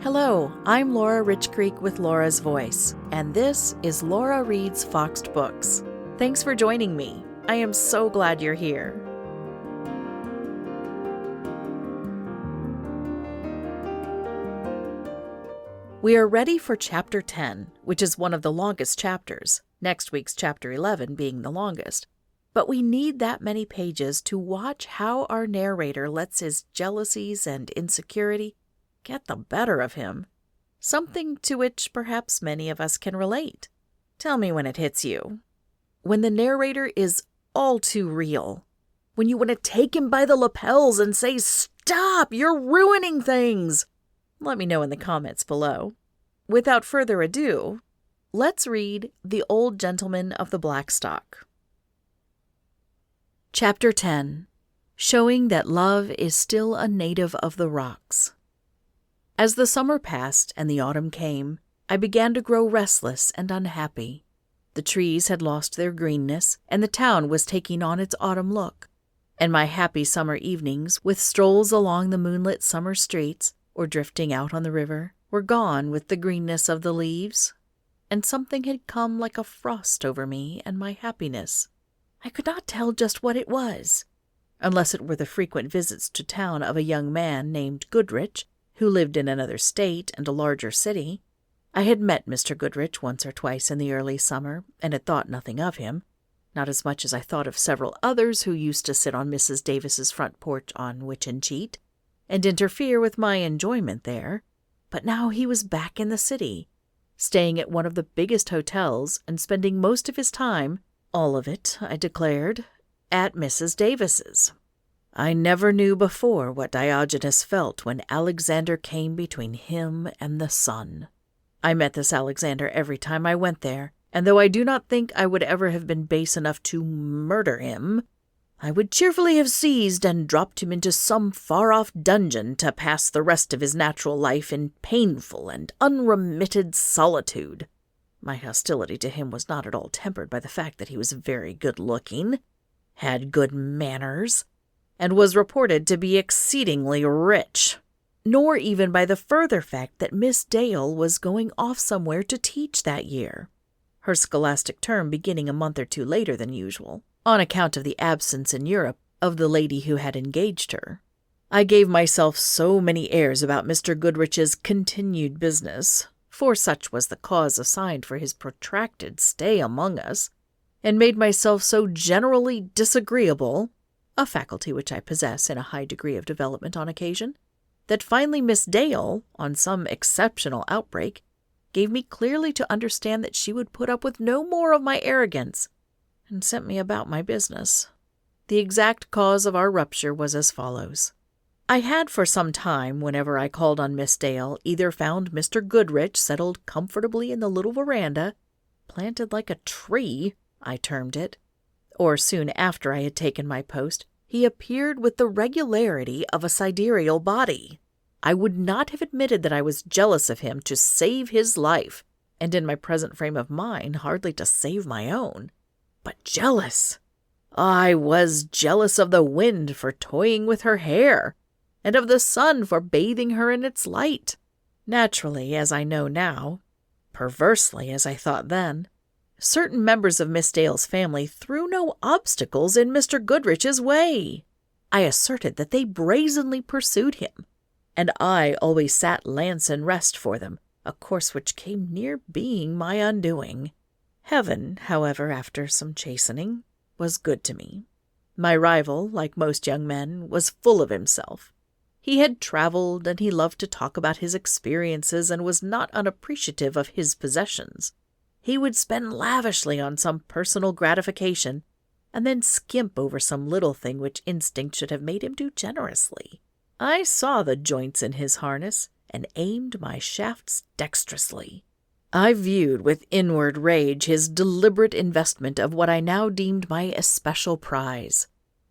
Hello, I'm Laura Richcreek with Laura's Voice, and this is Laura Reads Foxed Books. Thanks for joining me. I am so glad you're here. We are ready for Chapter 10, which is one of the longest chapters, next week's Chapter 11 being the longest. But we need that many pages to watch how our narrator lets his jealousies and insecurity get the better of him, something to which perhaps many of us can relate. Tell me when it hits you. When the narrator is all too real. When you want to take him by the lapels and say, "Stop, you're ruining things!" Let me know in the comments below. Without further ado, let's read The Old Gentleman of the Blackstock. Chapter 10. Showing that Love is Still a Native of the Rocks. As the summer passed and the autumn came, I began to grow restless and unhappy. The trees had lost their greenness, and the town was taking on its autumn look. And my happy summer evenings, with strolls along the moonlit summer streets, or drifting out on the river, were gone with the greenness of the leaves. And something had come like a frost over me and my happiness. I could not tell just what it was, unless it were the frequent visits to town of a young man named Goodrich, who lived in another state and a larger city. I had met Mr. Goodrich once or twice in the early summer, and had thought nothing of him, not as much as I thought of several others who used to sit on Mrs. Davis's front porch on Witch and Cheat, and interfere with my enjoyment there. But now he was back in the city, staying at one of the biggest hotels, and spending most of his time, all of it, I declared, at Mrs. Davis's. I never knew before what Diogenes felt when Alexander came between him and the sun. I met this Alexander every time I went there, and though I do not think I would ever have been base enough to murder him, I would cheerfully have seized and dropped him into some far-off dungeon to pass the rest of his natural life in painful and unremitted solitude. My hostility to him was not at all tempered by the fact that he was very good-looking, had good manners, and was reported to be exceedingly rich, nor even by the further fact that Miss Dale was going off somewhere to teach that year, her scholastic term beginning a month or two later than usual, on account of the absence in Europe of the lady who had engaged her. I gave myself so many airs about Mr. Goodrich's continued business, for such was the cause assigned for his protracted stay among us, and made myself so generally disagreeable, a faculty which I possess in a high degree of development on occasion, that finally Miss Dale, on some exceptional outbreak, gave me clearly to understand that she would put up with no more of my arrogance, and sent me about my business. The exact cause of our rupture was as follows. I had for some time, whenever I called on Miss Dale, either found Mr. Goodrich settled comfortably in the little veranda, planted like a tree, I termed it, or soon after I had taken my post, he appeared with the regularity of a sidereal body. I would not have admitted that I was jealous of him to save his life, and in my present frame of mind hardly to save my own. But jealous! I was jealous of the wind for toying with her hair, and of the sun for bathing her in its light. Naturally, as I know now, perversely as I thought then, certain members of Miss Dale's family threw no obstacles in Mr. Goodrich's way. I asserted that they brazenly pursued him, and I always sat lance and rest for them, a course which came near being my undoing. Heaven, however, after some chastening, was good to me. My rival, like most young men, was full of himself. He had traveled, and he loved to talk about his experiences, and was not unappreciative of his possessions. He would spend lavishly on some personal gratification, and then skimp over some little thing which instinct should have made him do generously. I saw the joints in his harness, and aimed my shafts dexterously. I viewed with inward rage his deliberate investment of what I now deemed my especial prize,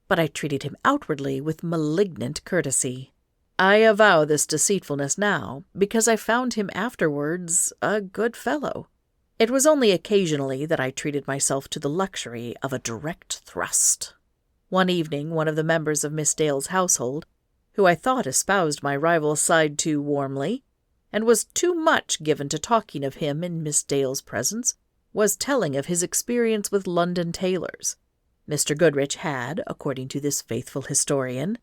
but I treated him outwardly with malignant courtesy. I avow this deceitfulness now, because I found him afterwards a good fellow. It was only occasionally that I treated myself to the luxury of a direct thrust. One evening, one of the members of Miss Dale's household, who I thought espoused my rival's side too warmly, and was too much given to talking of him in Miss Dale's presence, was telling of his experience with London tailors. Mr. Goodrich had, according to this faithful historian,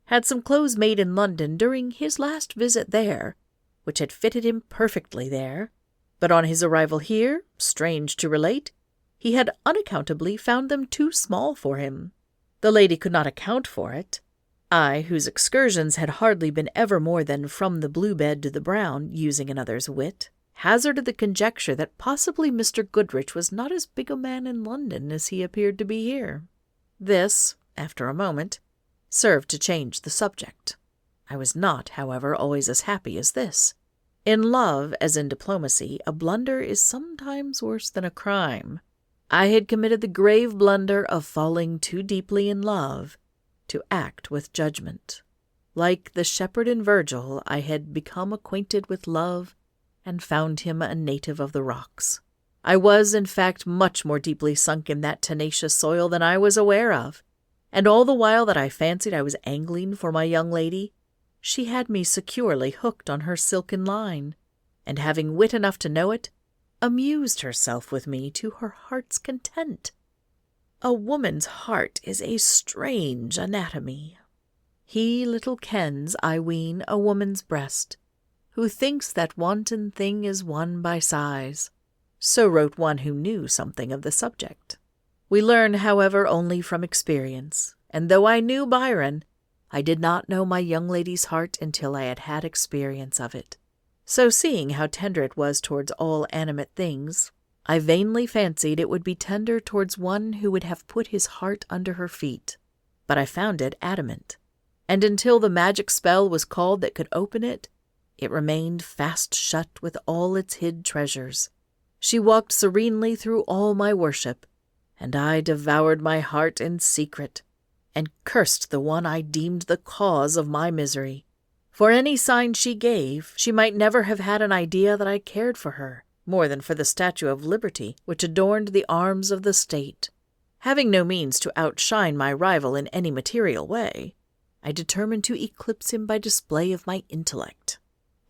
had some clothes made in London during his last visit there, which had fitted him perfectly there, but on his arrival here, strange to relate, he had unaccountably found them too small for him. The lady could not account for it. I, whose excursions had hardly been ever more than from the blue bed to the brown, using another's wit, hazarded the conjecture that possibly Mr. Goodrich was not as big a man in London as he appeared to be here. This, after a moment, served to change the subject. I was not, however, always as happy as this. In love, as in diplomacy, a blunder is sometimes worse than a crime. I had committed the grave blunder of falling too deeply in love to act with judgment. Like the shepherd in Virgil, I had become acquainted with love and found him a native of the rocks. I was, in fact, much more deeply sunk in that tenacious soil than I was aware of, and all the while that I fancied I was angling for my young lady, she had me securely hooked on her silken line, and having wit enough to know it, amused herself with me to her heart's content. A woman's heart is a strange anatomy. He little kens, I ween, a woman's breast, who thinks that wanton thing is won by sighs. So wrote one who knew something of the subject. We learn, however, only from experience, and though I knew Byron, I did not know my young lady's heart until I had had experience of it. So seeing how tender it was towards all animate things, I vainly fancied it would be tender towards one who would have put his heart under her feet. But I found it adamant, and until the magic spell was called that could open it, it remained fast shut with all its hid treasures. She walked serenely through all my worship, and I devoured my heart in secret, and cursed the one I deemed the cause of my misery. For any sign she gave, she might never have had an idea that I cared for her, more than for the Statue of Liberty, which adorned the arms of the state. Having no means to outshine my rival in any material way, I determined to eclipse him by display of my intellect.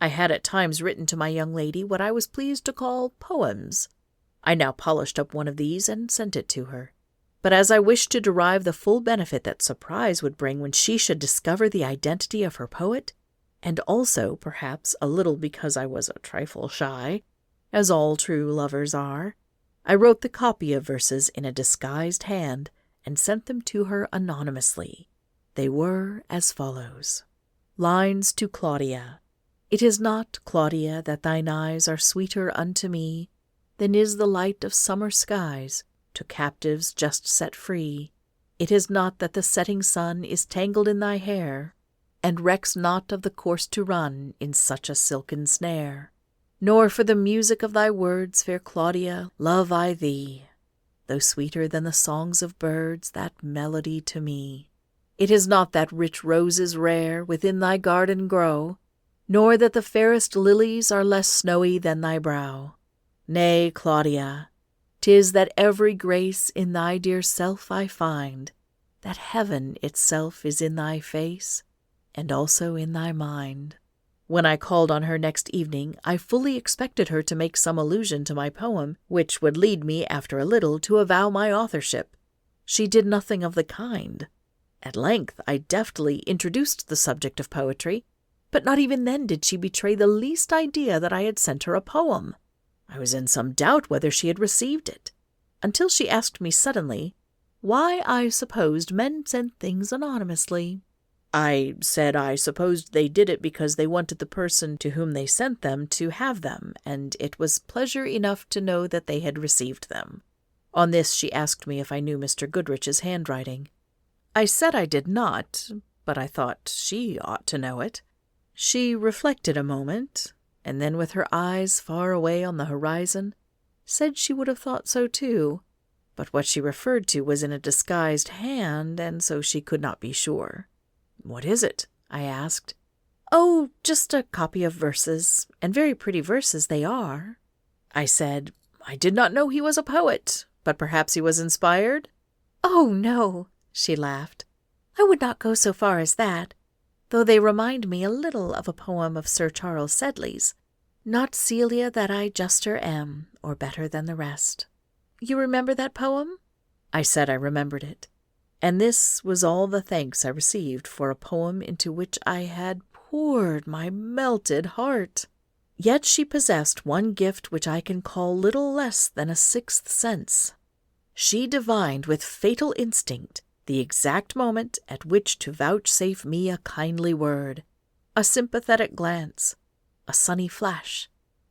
I had at times written to my young lady what I was pleased to call poems. I now polished up one of these and sent it to her. But as I wished to derive the full benefit that surprise would bring when she should discover the identity of her poet, and also, perhaps, a little because I was a trifle shy, as all true lovers are, I wrote the copy of verses in a disguised hand and sent them to her anonymously. They were as follows. Lines to Claudia. It is not, Claudia, that thine eyes are sweeter unto me than is the light of summer skies to captives just set free. It is not that the setting sun is tangled in thy hair, and recks not of the course to run in such a silken snare. Nor for the music of thy words, fair Claudia, love I thee, though sweeter than the songs of birds that melody to me. It is not that rich roses rare within thy garden grow, nor that the fairest lilies are less snowy than thy brow. Nay, Claudia, 'tis that every grace in thy dear self I find, that heaven itself is in thy face, and also in thy mind. When I called on her next evening, I fully expected her to make some allusion to my poem, which would lead me, after a little, to avow my authorship. She did nothing of the kind. At length I deftly introduced the subject of poetry, but not even then did she betray the least idea that I had sent her a poem. I was in some doubt whether she had received it, until she asked me suddenly why I supposed men sent things anonymously. I said I supposed they did it because they wanted the person to whom they sent them to have them, and it was pleasure enough to know that they had received them. On this she asked me if I knew Mr. Goodrich's handwriting. I said I did not, but I thought she ought to know it. She reflected a moment, and then with her eyes far away on the horizon, said she would have thought so too, but what she referred to was in a disguised hand, and so she could not be sure. "What is it?" I asked. "Oh, just a copy of verses, and very pretty verses they are." I said, "I did not know he was a poet, but perhaps he was inspired?" "Oh, no," she laughed. "I would not go so far as that, though they remind me a little of a poem of Sir Charles Sedley's. Not Celia that I juster am, or better than the rest. You remember that poem? I said I remembered it. And this was all the thanks I received for a poem into which I had poured my melted heart. Yet she possessed one gift which I can call little less than a sixth sense. She divined with fatal instinct the exact moment at which to vouchsafe me a kindly word, a sympathetic glance, a sunny flash,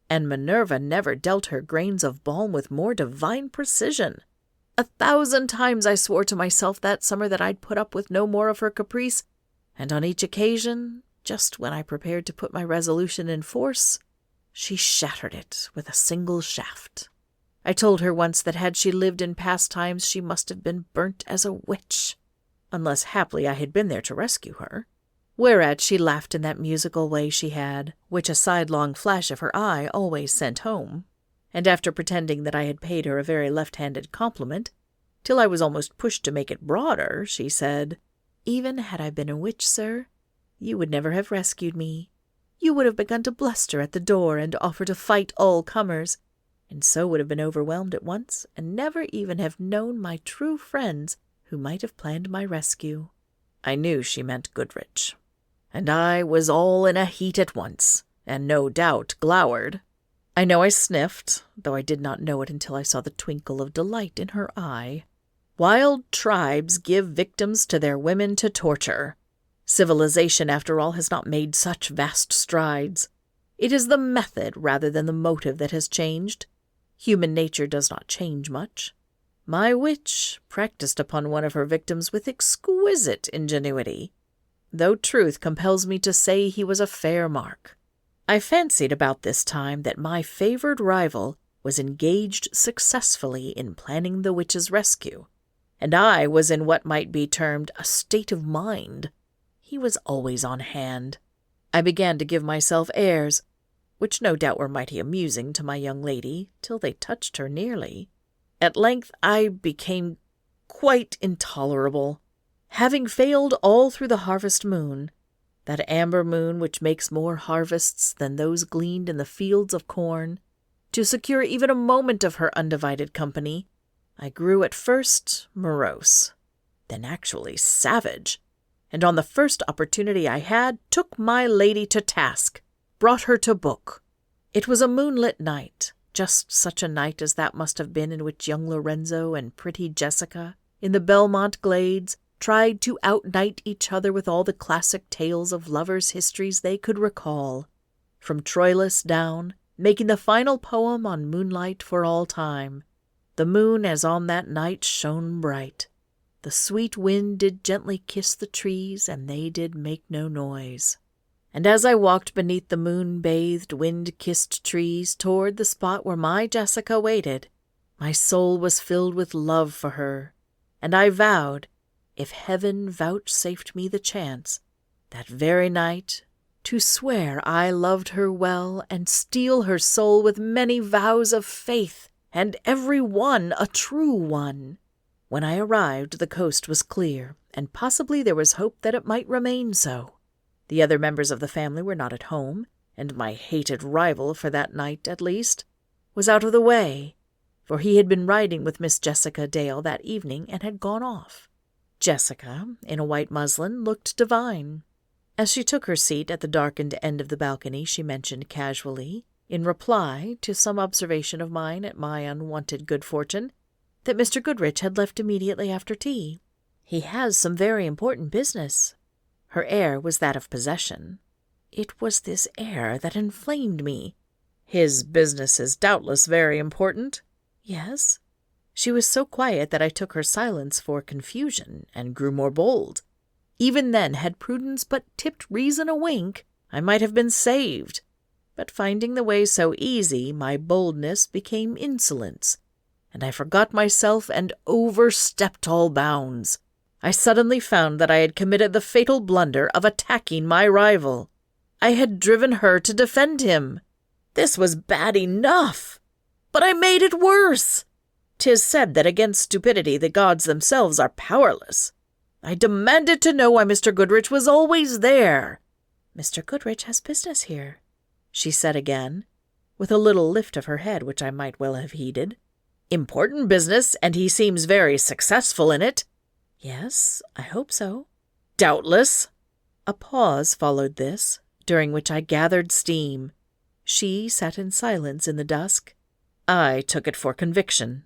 and Minerva never dealt her grains of balm with more divine precision. 1,000 times I swore to myself that summer that I'd put up with no more of her caprice, and on each occasion, just when I prepared to put my resolution in force, she shattered it with a single shaft. I told her once that had she lived in past times she must have been burnt as a witch, unless haply I had been there to rescue her. Whereat she laughed in that musical way she had, which a sidelong flash of her eye always sent home, and after pretending that I had paid her a very left-handed compliment, till I was almost pushed to make it broader, she said, "Even had I been a witch, sir, you would never have rescued me. You would have begun to bluster at the door and offer to fight all comers, and so would have been overwhelmed at once, and never even have known my true friends who might have planned my rescue." I knew she meant Goodrich, and I was all in a heat at once, and no doubt glowered. I know I sniffed, though I did not know it until I saw the twinkle of delight in her eye. Wild tribes give victims to their women to torture. Civilization, after all, has not made such vast strides. It is the method rather than the motive that has changed. Human nature does not change much. My witch practiced upon one of her victims with exquisite ingenuity, though truth compels me to say he was a fair mark. I fancied about this time that my favored rival was engaged successfully in planning the witch's rescue, and I was in what might be termed a state of mind. He was always on hand. I began to give myself airs, which no doubt were mighty amusing to my young lady, till they touched her nearly. At length I became quite intolerable, having failed all through the harvest moon, that amber moon which makes more harvests than those gleaned in the fields of corn, to secure even a moment of her undivided company. I grew at first morose, then actually savage, and on the first opportunity I had, took my lady to task, brought her to book. It was a moonlit night, just such a night as that must have been in which young Lorenzo and pretty Jessica, in the Belmont glades, tried to outnight each other with all the classic tales of lovers' histories they could recall, from Troilus down, making the final poem on moonlight for all time. The moon, as on that night, shone bright. The sweet wind did gently kiss the trees, and they did make no noise. And as I walked beneath the moon-bathed, wind-kissed trees toward the spot where my Jessica waited, my soul was filled with love for her, and I vowed, if heaven vouchsafed me the chance, that very night, to swear I loved her well and steel her soul with many vows of faith, and every one a true one. When I arrived, the coast was clear, and possibly there was hope that it might remain so. The other members of the family were not at home, and my hated rival, for that night at least, was out of the way, for he had been riding with Miss Jessica Dale that evening and had gone off. Jessica, in a white muslin, looked divine. As she took her seat at the darkened end of the balcony, she mentioned casually, in reply to some observation of mine at my unwonted good fortune, that Mr. Goodrich had left immediately after tea. "He has some very important business." Her air was that of possession. It was this air that inflamed me. "His business is doubtless very important." "Yes." She was so quiet that I took her silence for confusion, and grew more bold. Even then, had prudence but tipped reason a wink, I might have been saved. But finding the way so easy, my boldness became insolence, and I forgot myself and overstepped all bounds. I suddenly found that I had committed the fatal blunder of attacking my rival. I had driven her to defend him. This was bad enough, but I made it worse. 'Tis said that against stupidity the gods themselves are powerless. I demanded to know why Mr. Goodrich was always there. "Mr. Goodrich has business here," she said again, with a little lift of her head which I might well have heeded. "Important business, and he seems very successful in it." "Yes, I hope so." "Doubtless." A pause followed this, during which I gathered steam. She sat in silence in the dusk. I took it for conviction.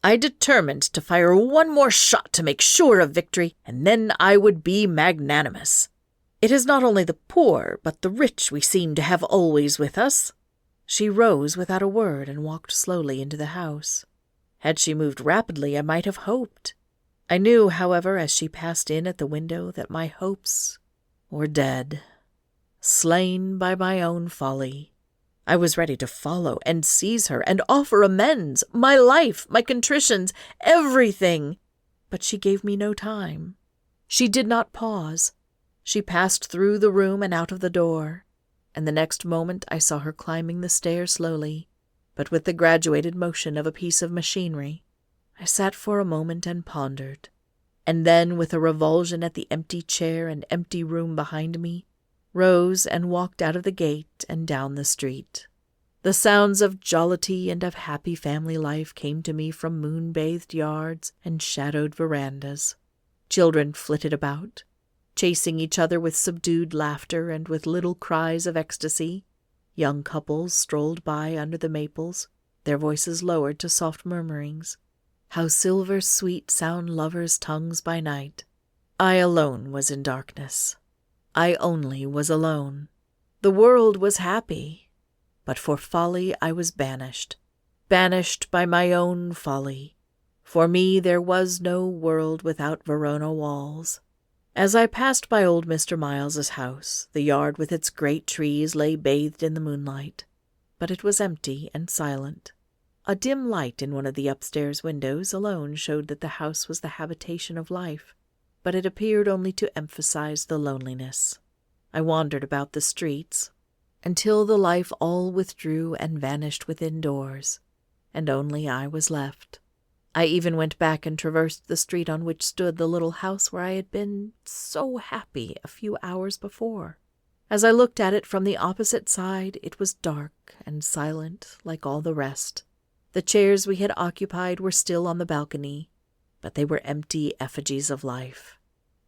I determined to fire one more shot to make sure of victory, and then I would be magnanimous. "It is not only the poor, but the rich we seem to have always with us." She rose without a word and walked slowly into the house. Had she moved rapidly, I might have hoped. I knew, however, as she passed in at the window, that my hopes were dead, slain by my own folly. I was ready to follow and seize her and offer amends, my life, my contritions, everything. But she gave me no time. She did not pause. She passed through the room and out of the door, and the next moment I saw her climbing the stairs slowly, but with the graduated motion of a piece of machinery. I sat for a moment and pondered, and then, with a revulsion at the empty chair and empty room behind me, rose and walked out of the gate and down the street. The sounds of jollity and of happy family life came to me from moon-bathed yards and shadowed verandas. Children flitted about, chasing each other with subdued laughter and with little cries of ecstasy. Young couples strolled by under the maples, their voices lowered to soft murmurings. How silver sweet sound lovers' tongues by night. I alone was in darkness. I only was alone. The world was happy, but for folly I was banished by my own folly. For me there was no world without Verona walls. As I passed by old Mr. Miles's house, the yard with its great trees lay bathed in the moonlight, but it was empty and silent. A dim light in one of the upstairs windows alone showed that the house was the habitation of life, but it appeared only to emphasize the loneliness. I wandered about the streets until the life all withdrew and vanished within doors, and only I was left. I even went back and traversed the street on which stood the little house where I had been so happy a few hours before. As I looked at it from the opposite side, it was dark and silent like all the rest. The chairs we had occupied were still on the balcony, but they were empty effigies of life.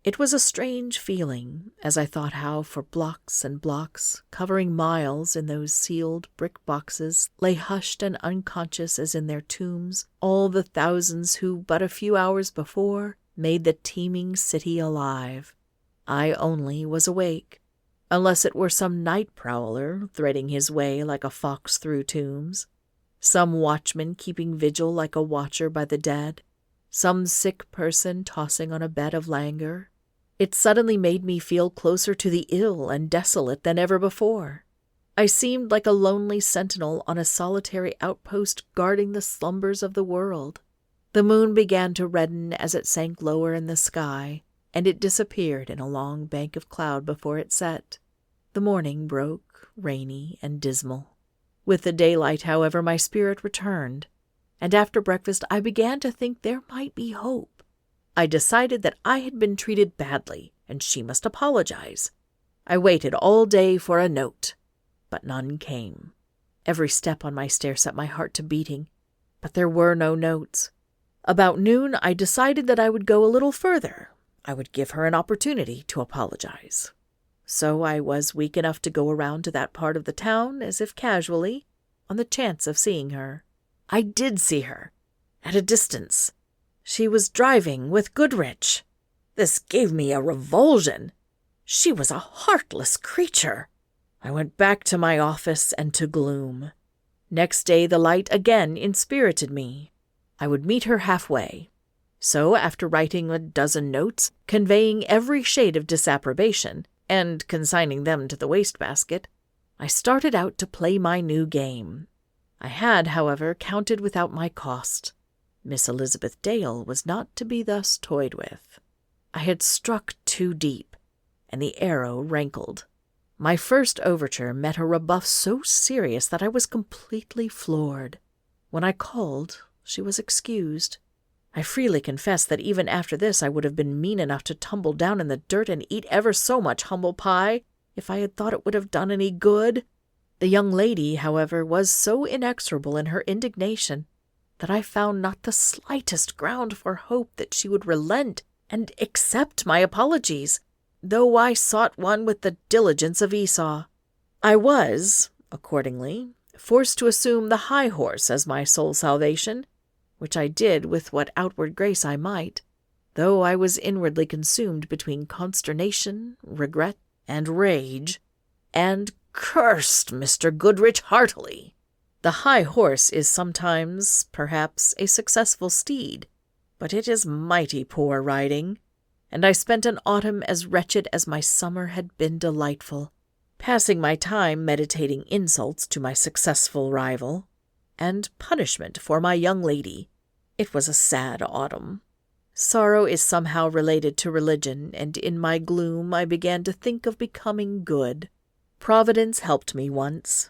It was a strange feeling, as I thought how for blocks and blocks, covering miles in those sealed brick boxes, lay hushed and unconscious as in their tombs all the thousands who but a few hours before made the teeming city alive. I only was awake, unless it were some night prowler threading his way like a fox through tombs, some watchman keeping vigil like a watcher by the dead, some sick person tossing on a bed of languor. It suddenly made me feel closer to the ill and desolate than ever before. I seemed like a lonely sentinel on a solitary outpost guarding the slumbers of the world. The moon began to redden as it sank lower in the sky, and it disappeared in a long bank of cloud before it set. The morning broke, rainy and dismal. With the daylight, however, my spirit returned, and after breakfast I began to think there might be hope. I decided that I had been treated badly, and she must apologize. I waited all day for a note, but none came. Every step on my stair set my heart to beating, but there were no notes. About noon I decided that I would go a little further. I would give her an opportunity to apologize. So I was weak enough to go around to that part of the town, as if casually, on the chance of seeing her. I did see her, at a distance. She was driving with Goodrich. This gave me a revulsion. She was a heartless creature. I went back to my office and to gloom. Next day the light again inspirited me. I would meet her halfway. So, after writing a dozen notes, conveying every shade of disapprobation, and consigning them to the wastebasket, I started out to play my new game. I had, however, counted without my cost. Miss Elizabeth Dale was not to be thus toyed with. I had struck too deep, and the arrow rankled. My first overture met a rebuff so serious that I was completely floored. When I called, she was excused. I freely confess that even after this I would have been mean enough to tumble down in the dirt and eat ever so much humble pie if I had thought it would have done any good. The young lady, however, was so inexorable in her indignation that I found not the slightest ground for hope that she would relent and accept my apologies, though I sought one with the diligence of Esau. I was, accordingly, forced to assume the high horse as my sole salvation, which I did with what outward grace I might, though I was inwardly consumed between consternation, regret, and rage, and cursed Mr. Goodrich heartily. The high horse is sometimes, perhaps, a successful steed, but it is mighty poor riding, and I spent an autumn as wretched as my summer had been delightful, passing my time meditating insults to my successful rival, and punishment for my young lady. It was a sad autumn. Sorrow is somehow related to religion, and in my gloom I began to think of becoming good. Providence helped me once.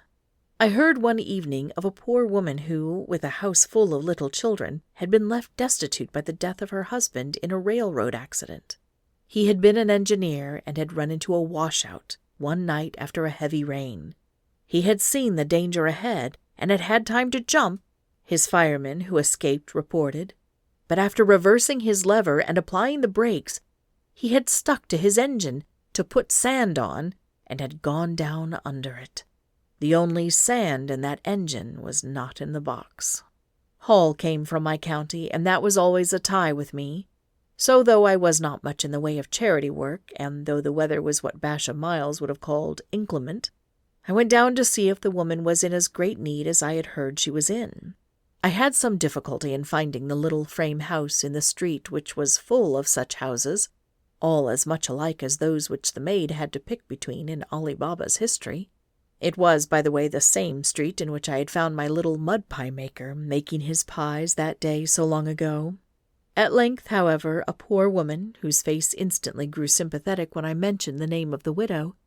I heard one evening of a poor woman who, with a house full of little children, had been left destitute by the death of her husband in a railroad accident. He had been an engineer and had run into a washout one night after a heavy rain. He had seen the danger ahead and had had time to jump, his fireman who escaped reported, but after reversing his lever and applying the brakes, he had stuck to his engine to put sand on and had gone down under it. The only sand in that engine was not in the box. Hall came from my county, and that was always a tie with me. So though I was not much in the way of charity work, and though the weather was what Basha Miles would have called inclement, I went down to see if the woman was in as great need as I had heard she was in. I had some difficulty in finding the little frame house in the street which was full of such houses, all as much alike as those which the maid had to pick between in Ali Baba's history. It was, by the way, the same street in which I had found my little mud-pie maker making his pies that day so long ago. At length, however, a poor woman, whose face instantly grew sympathetic when I mentioned the name of the widow,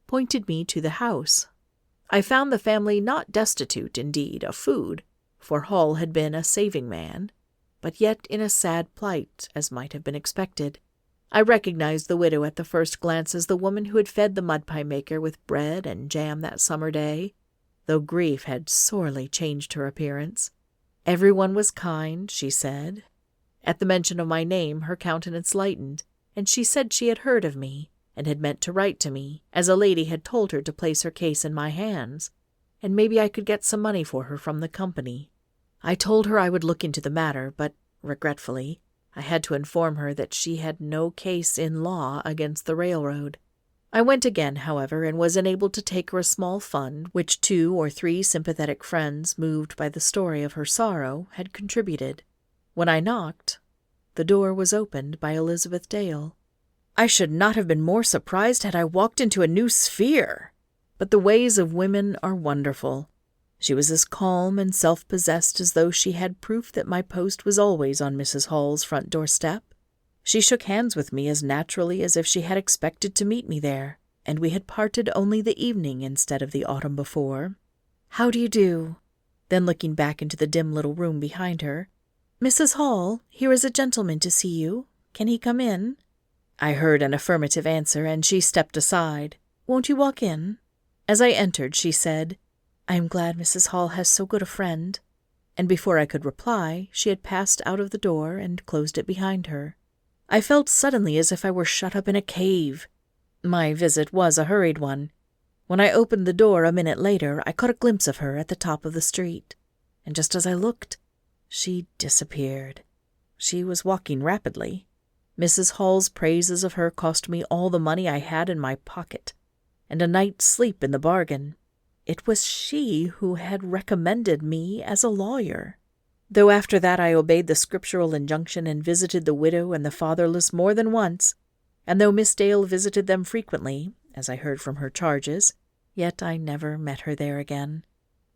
pointed me to the house. I found the family not destitute, indeed, of food, for Hall had been a saving man, but yet in a sad plight, as might have been expected. I recognized the widow at the first glance as the woman who had fed the mud-pie maker with bread and jam that summer day, though grief had sorely changed her appearance. Everyone was kind, she said. At the mention of my name her countenance lightened, and she said she had heard of me, and had meant to write to me, as a lady had told her to place her case in my hands, and maybe I could get some money for her from the company. I told her I would look into the matter, but, regretfully, I had to inform her that she had no case in law against the railroad. I went again, however, and was enabled to take her a small fund, which 2 or 3 sympathetic friends, moved by the story of her sorrow, had contributed. When I knocked, the door was opened by Elizabeth Dale. I should not have been more surprised had I walked into a new sphere. But the ways of women are wonderful. She was as calm and self-possessed as though she had proof that my post was always on Mrs. Hall's front doorstep. She shook hands with me as naturally as if she had expected to meet me there, and we had parted only the evening instead of the autumn before. "How do you do?" Then looking back into the dim little room behind her, "Mrs. Hall, here is a gentleman to see you. Can he come in?" I heard an affirmative answer, and she stepped aside. "Won't you walk in?" As I entered, she said, "I am glad Mrs. Hall has so good a friend," and before I could reply, she had passed out of the door and closed it behind her. I felt suddenly as if I were shut up in a cave. My visit was a hurried one. When I opened the door a minute later, I caught a glimpse of her at the top of the street, and just as I looked, she disappeared. She was walking rapidly. Mrs. Hall's praises of her cost me all the money I had in my pocket, and a night's sleep in the bargain. It was she who had recommended me as a lawyer. Though after that I obeyed the scriptural injunction and visited the widow and the fatherless more than once, and though Miss Dale visited them frequently, as I heard from her charges, yet I never met her there again.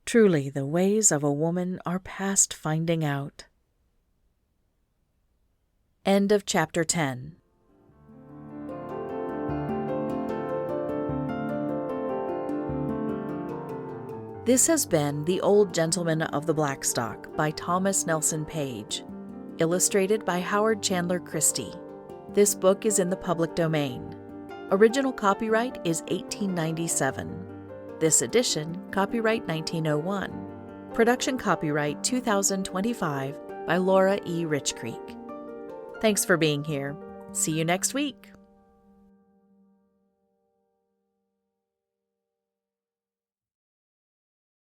Truly, the ways of a woman are past finding out. End of Chapter 10. This has been The Old Gentleman of the Blackstock by Thomas Nelson Page, illustrated by Howard Chandler Christie. This book is in the public domain. Original copyright is 1897. This edition, copyright 1901. Production copyright 2025 by Laura E. Rich Creek. Thanks for being here. See you next week.